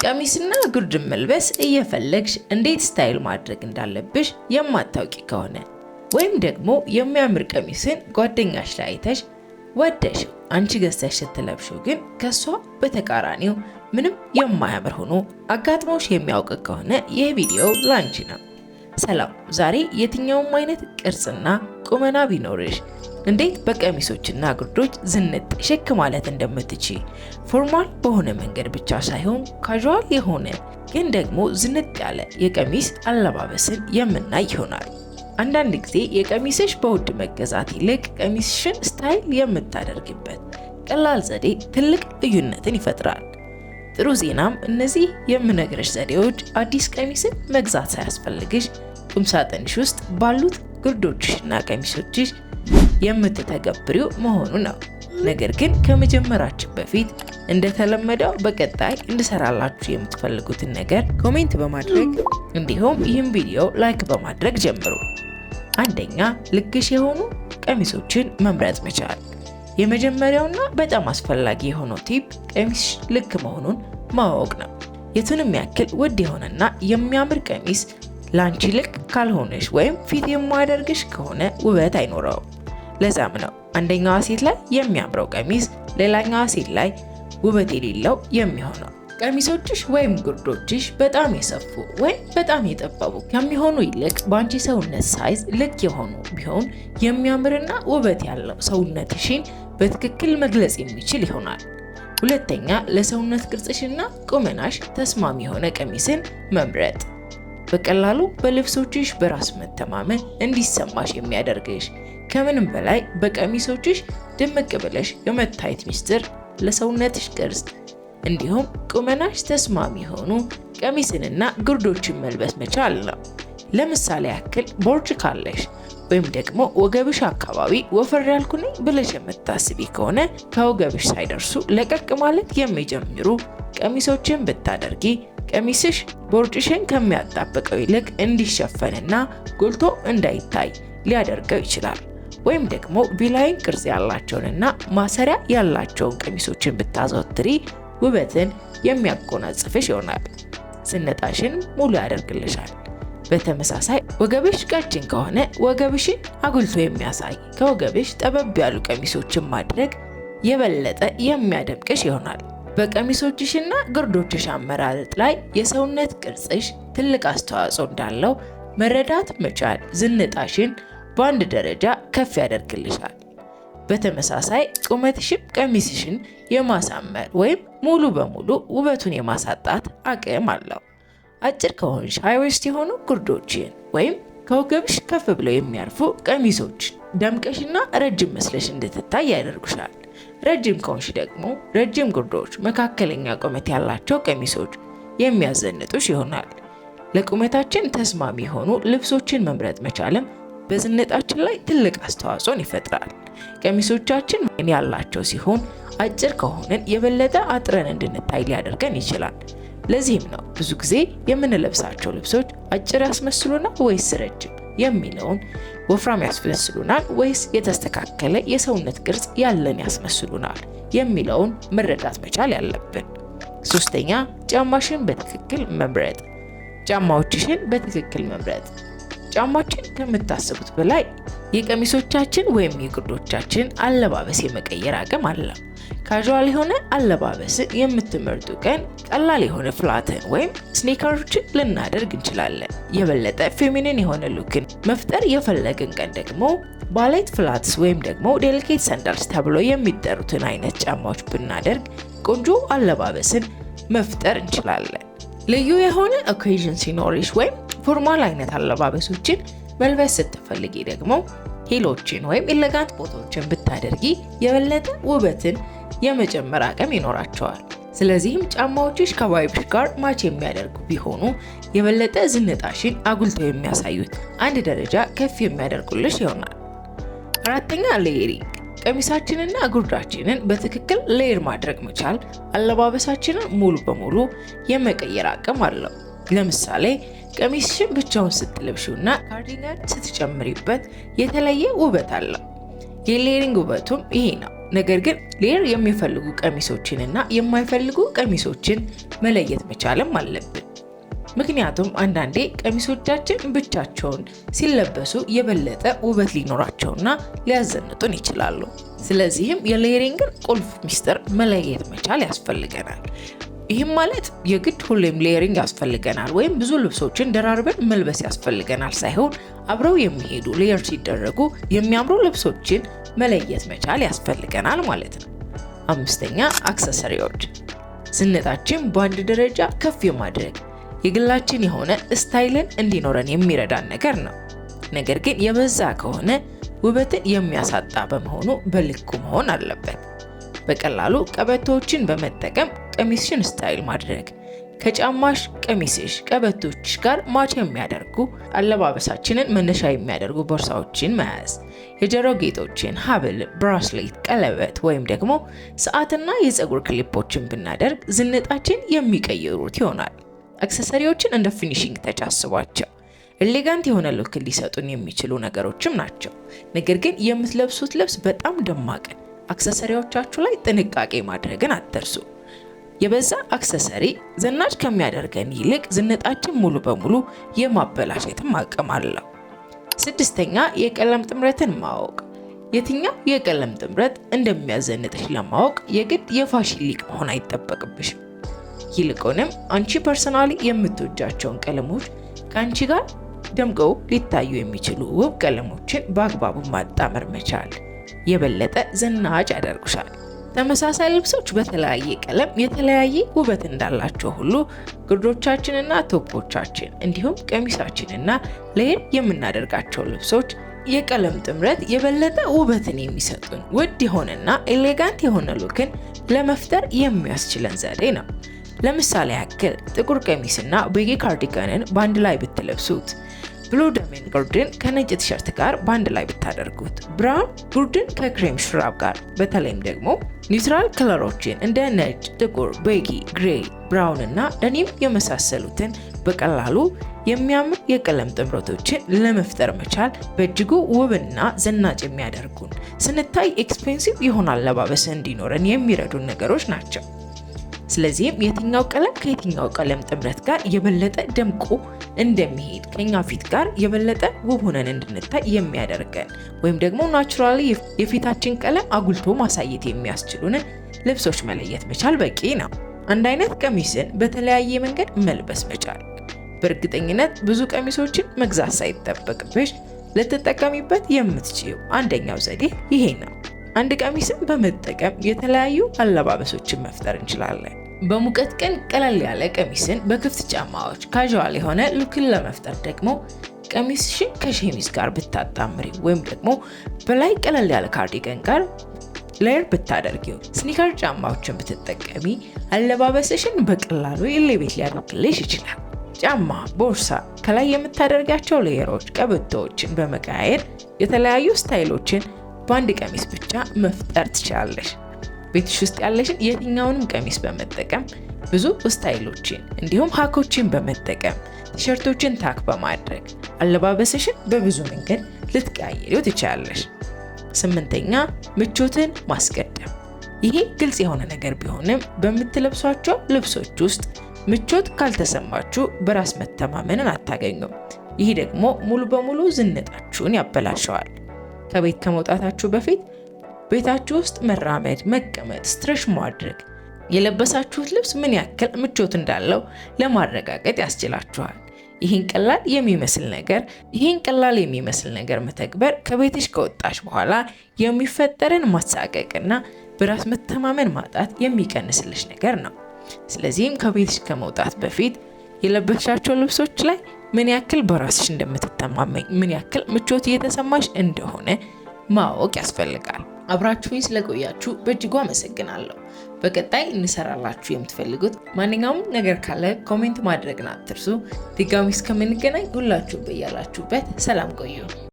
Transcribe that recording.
ቀሚስና ጉርድን መልበስ እየፈለግሽ እንዴት ስታይል ማድረግ እንዳለብሽ የማታውቂ ከሆነ ወይም ደግሞ የሚያምር ቀሚስን ጓደኛሽ ላይ አይተሽ ወደሽው አንቺ ገዝተሽ ስትለብሺው ግን ከሷ በተቃራኒው ምንም የማያምር ሆኖ አጋጥሞሽ የሚያውቅ ከሆነ ይህ ቪዲዮ ላንቺ ነው። ሰላም፣ ዛሬ የትኛውም አይነት ቅርጽና ቁመና ቢኖርሽ እንዴት በቀሚሶችና ጉርዶች ዝንጥ ሽክ ማለት እንደምትችይ ፎርማል በሆነ መንገድ ብቻ ሳይሆን ካዥዋል የሆነ ግን ደግሞ ዝንጥ ያለ የቀሚስ አለባበስን የምናይ ይሆናል። አንዳንድ ጊዜ የቀሚስሽ በውድ መገዛት ይልቅ ቀሚስሽን ስታይል የምታደርግበት ቀላል ዘዴ ትልቅ ልዩነትን ይፈጥራል። ጥሩ ዜናም እነዚህ የምነግርሽ ዘዴዎች አዲስ ቀሚስን መግዛት ሳያስፈልግሽ ቁምሳጥንሽ ውስጥ ባሉት ጉርዶችሽና ቀሚሶችሽ የምትተገብሪው መሆኑ ነው። ነገር ግን ከመጀመራችን በፊት እንደተለመደው በቀጣይ እንድሰራላችሁ የምትፈልጉትን ነገር ኮሜንት በማድረግ እንዲሁም ይህን ቪዲዮ ላይክ በማድረግ ጀምሩ። አንደኛ፣ ልክሽ የሆኑ ቀሚሶችን መምረጥ መቻል። የመጀመሪያውና በጣም አስፈላጊ የሆነው ቲፕ ቀሚስሽ ልክ መሆኑን ማወቅ ነው። የቱንም ያክል ውድ የሆነና የሚያምር ቀሚስ ላንቺ ልክ ካልሆነሽ ወይም ፊት የማያደርግሽ ከሆነ ውበት አይኖረውም። ለዛም ነው አንደኛዋ ሴት ላይ የሚያምረው ቀሚስ ሌላኛዋ ሴት ላይ ውበት የሌለው የሚሆነው። ቀሚሶችሽ ወይም ጉርዶችሽ በጣም የሰፉ ወይም በጣም የጠበቡ ከሚሆኑ ይልቅ በአንቺ ሰውነት ሳይዝ ልክ የሆኑ ቢሆን የሚያምርና ውበት ያለው ሰውነትሽን በትክክል መግለጽ የሚችል ይሆናል። ሁለተኛ፣ ለሰውነት ቅርጽሽና ቁመናሽ ተስማሚ የሆነ ቀሚስን መምረጥ። በቀላሉ በልብሶችሽ በራስ መተማመን እንዲሰማሽ የሚያደርግሽ ከምንም በላይ በቀሚሶችሽ ድምቅ ብለሽ የመታየት ሚስጥር ለሰውነትሽ ቅርጽ እንዲሁም ቁመናሽ ተስማሚ የሆኑ ቀሚስንና ጉርዶችን መልበስ መቻል ነው። ለምሳሌ ያክል ቦርጭ ካለሽ ወይም ደግሞ ወገብሽ አካባቢ ወፈር ያልኩ ነኝ ብለሽ የምታስቢ ከሆነ ከወገብሽ ሳይደርሱ ለቀቅ ማለት የሚጀምሩ ቀሚሶችን ብታደርጊ ቀሚስሽ ቦርጭሽን ከሚያጣብቀው ይልቅ እንዲሸፈንና ጎልቶ እንዳይታይ ሊያደርገው ይችላል። ወይም ደግሞ ቪላይን ቅርጽ ያላቸውንና ማሰሪያ ያላቸውን ቀሚሶችን ብታዘወትሪ ውበትን የሚያጎናጽፍሽ ይሆናል። ዝነጣሽን ሙሉ ያደርግልሻል። በተመሳሳይ ወገብሽ ቀጭን ከሆነ ወገብሽን አጉልቶ የሚያሳይ ከወገብሽ ጠበብ ያሉ ቀሚሶችን ማድረግ የበለጠ የሚያደምቅሽ ይሆናል። በቀሚሶችሽና ጉርዶችሽ አመራረጥ ላይ የሰውነት ቅርጽሽ ትልቅ አስተዋጽኦ እንዳለው መረዳት መቻል ዝንጣሽን በአንድ ደረጃ ከፍ ያደርግልሻል። በተመሳሳይ ቁመትሽም ቀሚስሽን የማሳመር ወይም ሙሉ በሙሉ ውበቱን የማሳጣት አቅም አለው። አጭር ከሆንሽ ሃይ ዌስት የሆኑ ጉርዶችን ወይም ከወገብሽ ከፍ ብለው የሚያርፉ ቀሚሶችን ደምቀሽና ረጅም መስለሽ እንድትታይ ያደርጉሻል። ረጅም ከሆንሽ ደግሞ ረጅም ጉርዶች፣ መካከለኛ ቁመት ያላቸው ቀሚሶች የሚያዘንጡሽ ይሆናል። ለቁመታችን ተስማሚ የሆኑ ልብሶችን መምረጥ መቻልም በዝነጣችን ላይ ትልቅ አስተዋጽኦን ይፈጥራል። ቀሚሶቻችን ምን ያላቸው ሲሆን አጭር ከሆነን የበለጠ አጥረን እንድንታይ ሊያደርገን ይችላል። ለዚህም ነው ብዙ ጊዜ የምንለብሳቸው ልብሶች አጭር ያስመስሉናል ወይስ ረጅም የሚለውን፣ ወፍራም ያስመስሉናል ወይስ የተስተካከለ የሰውነት ቅርጽ ያለን ያስመስሉናል የሚለውን መረዳት መቻል ያለብን። ሶስተኛ፣ ጫማሽን በትክክል መምረጥ። ጫማዎችሽን በትክክል መምረጥ። ጫማችን ከምታስቡት በላይ የቀሚሶቻችን ወይም የጉርዶቻችን አለባበስ የመቀየር አቅም አለው። ካዥዋል የሆነ አለባበስን የምትመርጡ ቀን ቀላል የሆነ ፍላትን ወይም ስኒከሮችን ልናደርግ እንችላለን። የበለጠ ፌሚኒን የሆነ ሉክን መፍጠር የፈለግን ቀን ደግሞ ባሌት ፍላትስ ወይም ደግሞ ዴሊኬት ሰንዳልስ ተብሎ የሚጠሩትን አይነት ጫማዎች ብናደርግ ቆንጆ አለባበስን መፍጠር እንችላለን። ልዩ የሆነ ኦኬዥን ሲኖርሽ ወይም ፎርማል አይነት አለባበሶችን መልበስ ስትፈልጊ ደግሞ ሂሎችን ወይም ኤሌጋንት ቦታዎችን ብታደርጊ የበለጠ ውበትን የመጨመር አቅም ይኖራቸዋል። ስለዚህም ጫማዎችሽ ከቫይብሽ ጋር ማች የሚያደርጉ ቢሆኑ የበለጠ ዝንጣሽን አጉልተው የሚያሳዩት አንድ ደረጃ ከፍ የሚያደርጉልሽ ይሆናል። አራተኛ፣ ሌየሪንግ። ቀሚሳችንና ጉርዳችንን በትክክል ሌየር ማድረግ መቻል አለባበሳችንን ሙሉ በሙሉ የመቀየር አቅም አለው። ለምሳሌ ቀሚስሽን ብቻውን ስትለብሺውና ካርዲጋን ስትጨምሪበት የተለየ ውበት አለው። የሌየሪንግ ውበቱም ይሄ ነው። ነገር ግን ሌየር የሚፈልጉ ቀሚሶችንና የማይፈልጉ ቀሚሶችን መለየት መቻልም አለብን። ምክንያቱም አንዳንዴ ቀሚሶቻችን ብቻቸውን ሲለበሱ የበለጠ ውበት ሊኖራቸውና ሊያዘንጡን ይችላሉ። ስለዚህም የሌየሪንግን ቁልፍ ሚስጥር መለየት መቻል ያስፈልገናል። ይህም ማለት የግድ ሁሌም ሌየሪንግ ያስፈልገናል ወይም ብዙ ልብሶችን ደራርበን መልበስ ያስፈልገናል ሳይሆን አብረው የሚሄዱ ሌየር ሲደረጉ የሚያምሩ ልብሶችን መለየት መቻል ያስፈልገናል ማለት ነው። 5ኛ አክሰሰሪዎች። ዝንጣችን በአንድ ደረጃ ከፍ የማድረግ የግላችን የሆነ ስታይልን እንዲኖረን የሚረዳን ነገር ነው። ነገር ግን የበዛ ከሆነ ውበትን የሚያሳጣ በመሆኑ በልኩ መሆን አለበት። በቀላሉ ቀበቶዎችን በመጠቀም ቀሚስሽን ስታይል ማድረግ፣ ከጫማሽ ቀሚስሽ ቀበቶች ጋር ማች የሚያደርጉ አለባበሳችንን መነሻ የሚያደርጉ ቦርሳዎችን መያዝ፣ የጆሮ ጌጦችን፣ ሀብል፣ ብራስሌት፣ ቀለበት ወይም ደግሞ ሰዓትና የፀጉር ክሊፖችን ብናደርግ ዝንጣችን የሚቀይሩት ይሆናል። አክሰሰሪዎችን እንደ ፊኒሺንግ ተች አስቧቸው። ኤሌጋንት የሆነ ሉክ ሊሰጡን የሚችሉ ነገሮችም ናቸው። ነገር ግን የምትለብሱት ልብስ በጣም ደማቅ፣ አክሰሰሪዎቻችሁ ላይ ጥንቃቄ ማድረግን አትርሱ። የበዛ አክሰሰሪ ዘናጭ ከሚያደርገን ይልቅ ዝንጣችን ሙሉ በሙሉ የማበላሸትም አቅም አለው። 6ኛ የቀለም ጥምረትን ማወቅ። የትኛው የቀለም ጥምረት እንደሚያዘንጥሽ ለማወቅ የግድ የፋሽን ሊቅ መሆን አይጠበቅብሽም። ይልቁንም አንቺ ፐርሰናሊ የምትወጃቸውን ቀለሞች ከአንቺ ጋር ደምቀው ሊታዩ የሚችሉ ውብ ቀለሞችን በአግባቡ ማጣመር መቻል የበለጠ ዘናጭ ያደርጉሻል። ተመሳሳይ ልብሶች በተለያየ ቀለም የተለያየ ውበት እንዳላቸው ሁሉ ግርዶቻችንና ቶፖቻችን እንዲሁም ቀሚሳችንና ሌየር የምናደርጋቸው ልብሶች የቀለም ጥምረት የበለጠ ውበትን የሚሰጡን ውድ የሆነና ኤሌጋንት የሆነ ሉክን ለመፍጠር የሚያስችለን ዘዴ ነው። ለምሳሌ ያክል ጥቁር ቀሚስና ቤጌ ካርዲጋንን በአንድ ላይ ብትለብሱት፣ ብሉ ደሜን ጉርድን ከነጭ ቲሸርት ጋር በአንድ ላይ ብታደርጉት፣ ብራውን ጉርድን ከክሬም ሹራብ ጋር በተለይም ደግሞ ኒውትራል ከለሮችን እንደ ነጭ፣ ጥቁር፣ ቤጊ፣ ግሬ፣ ብራውን እና ደኒም የመሳሰሉትን በቀላሉ የሚያምር የቀለም ጥምረቶችን ለመፍጠር መቻል በእጅጉ ውብና ዘናጭ የሚያደርጉን ስንታይ ኤክስፔንሲቭ የሆነ አለባበስ እንዲኖረን የሚረዱን ነገሮች ናቸው። ስለዚህም የትኛው ቀለም ከየትኛው ቀለም ጥምረት ጋር የበለጠ ደምቆ እንደሚሄድ ከኛ ፊት ጋር የበለጠ ውብ ሆነን እንድንታይ የሚያደርገን ወይም ደግሞ ናቹራሊ የፊታችን ቀለም አጉልቶ ማሳየት የሚያስችሉንን ልብሶች መለየት መቻል በቂ ነው። አንድ አይነት ቀሚስን በተለያየ መንገድ መልበስ መቻል። በእርግጠኝነት ብዙ ቀሚሶችን መግዛት ሳይጠበቅብሽ ልትጠቀሚበት የምትችይው አንደኛው ዘዴ ይሄ ነው። አንድ ቀሚስን በመጠቀም የተለያዩ አለባበሶችን መፍጠር እንችላለን። በሙቀት ቀን ቀለል ያለ ቀሚስን በክፍት ጫማዎች ካዥዋል የሆነ ሉክን ለመፍጠር ደግሞ ቀሚስሽን ከሸሚዝ ጋር ብታጣምሪ ወይም ደግሞ በላይ ቀለል ያለ ካርዲገን ጋር ሌየር ብታደርጊው፣ ስኒከር ጫማዎችን ብትጠቀሚ አለባበስሽን በቀላሉ ኤሌቬት ሊያደርግልሽ ይችላል። ጫማ፣ ቦርሳ፣ ከላይ የምታደርጋቸው ሌየሮች፣ ቀበቶዎችን በመቀያየር የተለያዩ ስታይሎችን በአንድ ቀሚስ ብቻ መፍጠር ትችላለሽ። ቤትሽ ውስጥ ያለሽን የትኛውንም ቀሚስ በመጠቀም ብዙ ስታይሎችን እንዲሁም ሃኮችን በመጠቀም ቲሸርቶችን ታክ በማድረግ አለባበስሽን በብዙ መንገድ ልትቀያየሪው ትችላለሽ። 8ኛ ምቾትን ማስቀደም። ይሄ ግልጽ የሆነ ነገር ቢሆንም በምትለብሷቸው ልብሶች ውስጥ ምቾት ካልተሰማችሁ በራስ መተማመንን አታገኙም። ይህ ደግሞ ሙሉ በሙሉ ዝንጣችሁን ያበላሸዋል። ከቤት ከመውጣታችሁ በፊት ቤታችሁ ውስጥ መራመድ፣ መቀመጥ፣ ስትሬች ማድረግ የለበሳችሁት ልብስ ምን ያክል ምቾት እንዳለው ለማረጋገጥ ያስችላችኋል። ይህን ቀላል የሚመስል ነገር መተግበር ከቤትሽ ከወጣሽ በኋላ የሚፈጠርን ማሳቀቅና በራስ መተማመን ማጣት የሚቀንስልሽ ነገር ነው። ስለዚህም ከቤትሽ ከመውጣት በፊት የለበሻቸው ልብሶች ላይ ምን ያክል በራስሽ እንደምትተማመኝ፣ ምን ያክል ምቾት እየተሰማሽ እንደሆነ ማወቅ ያስፈልጋል። አብራችሁኝ ስለቆያችሁ በእጅጉ አመሰግናለሁ። በቀጣይ እንሰራላችሁ የምትፈልጉት ማንኛውም ነገር ካለ ኮሜንት ማድረግን አትርሱ። ድጋሚ እስከምንገናኝ ሁላችሁ በያላችሁበት ሰላም ቆዩ።